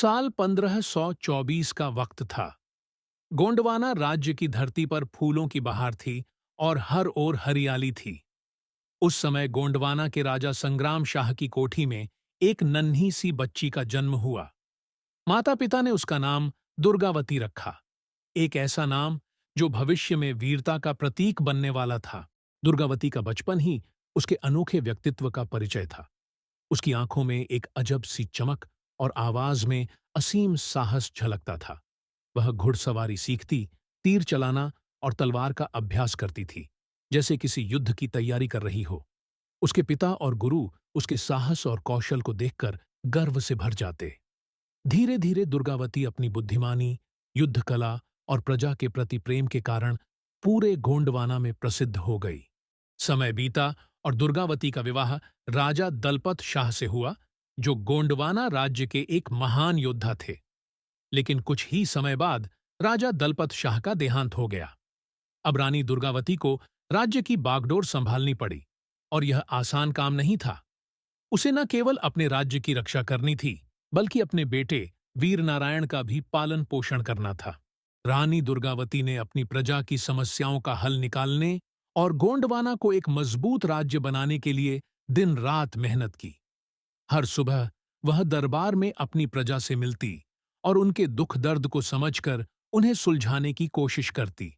साल 1524 का वक्त था। गोंडवाना राज्य की धरती पर फूलों की बहार थी और हर ओर हरियाली थी। उस समय गोंडवाना के राजा संग्राम शाह की कोठी में एक नन्ही सी बच्ची का जन्म हुआ। माता पिता ने उसका नाम दुर्गावती रखा, एक ऐसा नाम जो भविष्य में वीरता का प्रतीक बनने वाला था। दुर्गावती का बचपन ही उसके अनोखे व्यक्तित्व का परिचय था। उसकी आंखों में एक अजब सी चमक और आवाज में असीम साहस झलकता था। वह घुड़सवारी सीखती, तीर चलाना और तलवार का अभ्यास करती थी, जैसे किसी युद्ध की तैयारी कर रही हो। उसके पिता और गुरु उसके साहस और कौशल को देखकर गर्व से भर जाते। धीरे धीरे दुर्गावती अपनी बुद्धिमानी, युद्ध कला और प्रजा के प्रति प्रेम के कारण पूरे गोंडवाना में प्रसिद्ध हो गई। समय बीता और दुर्गावती का विवाह राजा दलपत शाह से हुआ, जो गोंडवाना राज्य के एक महान योद्धा थे। लेकिन कुछ ही समय बाद राजा दलपत शाह का देहांत हो गया। अब रानी दुर्गावती को राज्य की बागडोर संभालनी पड़ी, और यह आसान काम नहीं था। उसे न केवल अपने राज्य की रक्षा करनी थी, बल्कि अपने बेटे वीर नारायण का भी पालन पोषण करना था। रानी दुर्गावती ने अपनी प्रजा की समस्याओं का हल निकालने और गोंडवाना को एक मजबूत राज्य बनाने के लिए दिन रात मेहनत की। हर सुबह वह दरबार में अपनी प्रजा से मिलती और उनके दुख दर्द को समझकर उन्हें सुलझाने की कोशिश करती।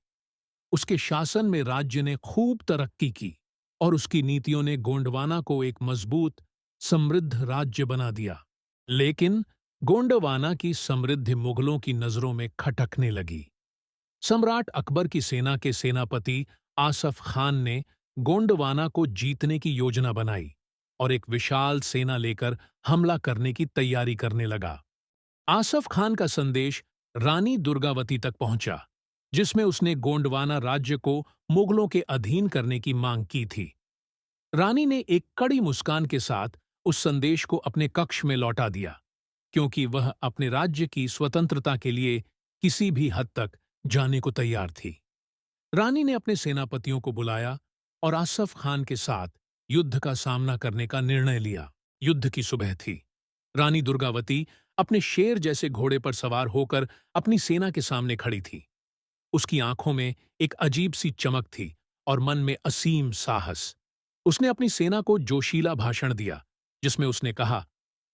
उसके शासन में राज्य ने खूब तरक्की की और उसकी नीतियों ने गोंडवाना को एक मजबूत, समृद्ध राज्य बना दिया। लेकिन गोंडवाना की समृद्धि मुगलों की नजरों में खटकने लगी। सम्राट अकबर की सेना के सेनापति आसफ खान ने गोंडवाना को जीतने की योजना बनाई और एक विशाल सेना लेकर हमला करने की तैयारी करने लगा। आसफ खान का संदेश रानी दुर्गावती तक पहुंचा, जिसमें उसने गोंडवाना राज्य को मुगलों के अधीन करने की मांग की थी। रानी ने एक कड़ी मुस्कान के साथ उस संदेश को अपने कक्ष में लौटा दिया, क्योंकि वह अपने राज्य की स्वतंत्रता के लिए किसी भी हद तक जाने को तैयार थी। रानी ने अपने सेनापतियों को बुलाया और आसफ खान के साथ युद्ध का सामना करने का निर्णय लिया। युद्ध की सुबह थी। रानी दुर्गावती अपने शेर जैसे घोड़े पर सवार होकर अपनी सेना के सामने खड़ी थी। उसकी आंखों में एक अजीब सी चमक थी और मन में असीम साहस। उसने अपनी सेना को जोशीला भाषण दिया, जिसमें उसने कहा,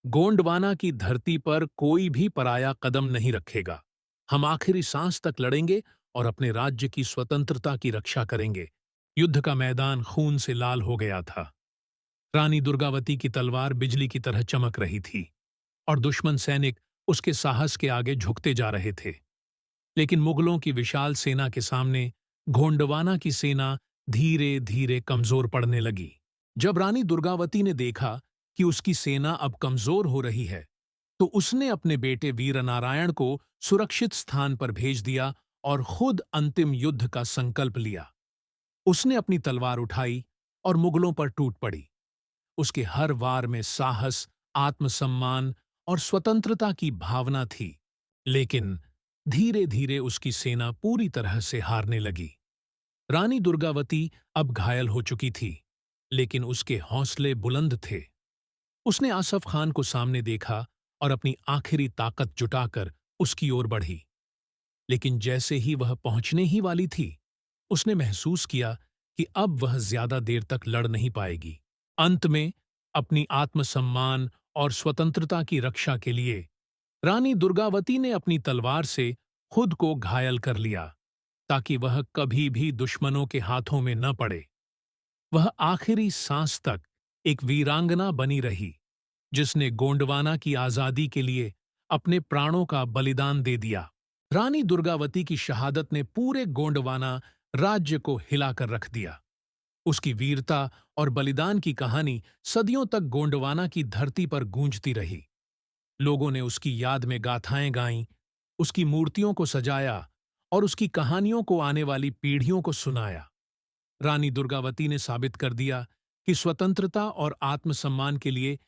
गोंडवाना की धरती पर कोई भी पराया कदम नहीं रखेगा। हम आखिरी सांस तक लड़ेंगे और अपने राज्य की स्वतंत्रता की रक्षा करेंगे। युद्ध का मैदान खून से लाल हो गया था। रानी दुर्गावती की तलवार बिजली की तरह चमक रही थी और दुश्मन सैनिक उसके साहस के आगे झुकते जा रहे थे। लेकिन मुगलों की विशाल सेना के सामने गोंडवाना की सेना धीरे धीरे कमजोर पड़ने लगी। जब रानी दुर्गावती ने देखा कि उसकी सेना अब कमजोर हो रही है, तो उसने अपने बेटे वीरनारायण को सुरक्षित स्थान पर भेज दिया और खुद अंतिम युद्ध का संकल्प लिया। उसने अपनी तलवार उठाई और मुगलों पर टूट पड़ी। उसके हर वार में साहस, आत्मसम्मान और स्वतंत्रता की भावना थी। लेकिन धीरे धीरे उसकी सेना पूरी तरह से हारने लगी। रानी दुर्गावती अब घायल हो चुकी थी, लेकिन उसके हौसले बुलंद थे। उसने आसफ खान को सामने देखा और अपनी आखिरी ताकत जुटाकर उसकी ओर बढ़ी। लेकिन जैसे ही वह पहुंचने ही वाली थी, उसने महसूस किया कि अब वह ज्यादा देर तक लड़ नहीं पाएगी। अंत में अपनी आत्मसम्मान और स्वतंत्रता की रक्षा के लिए रानी दुर्गावती ने अपनी तलवार से खुद को घायल कर लिया, ताकि वह कभी भी दुश्मनों के हाथों में न पड़े। वह आखिरी सांस तक एक वीरांगना बनी रही, जिसने गोंडवाना की आजादी के लिए अपने प्राणों का बलिदान दे दिया। रानी दुर्गावती की शहादत ने पूरे गोंडवाना राज्य को हिलाकर रख दिया। उसकी वीरता और बलिदान की कहानी सदियों तक गोंडवाना की धरती पर गूंजती रही। लोगों ने उसकी याद में गाथाएं गाईं, उसकी मूर्तियों को सजाया और उसकी कहानियों को आने वाली पीढ़ियों को सुनाया। रानी दुर्गावती ने साबित कर दिया कि स्वतंत्रता और आत्मसम्मान के लिए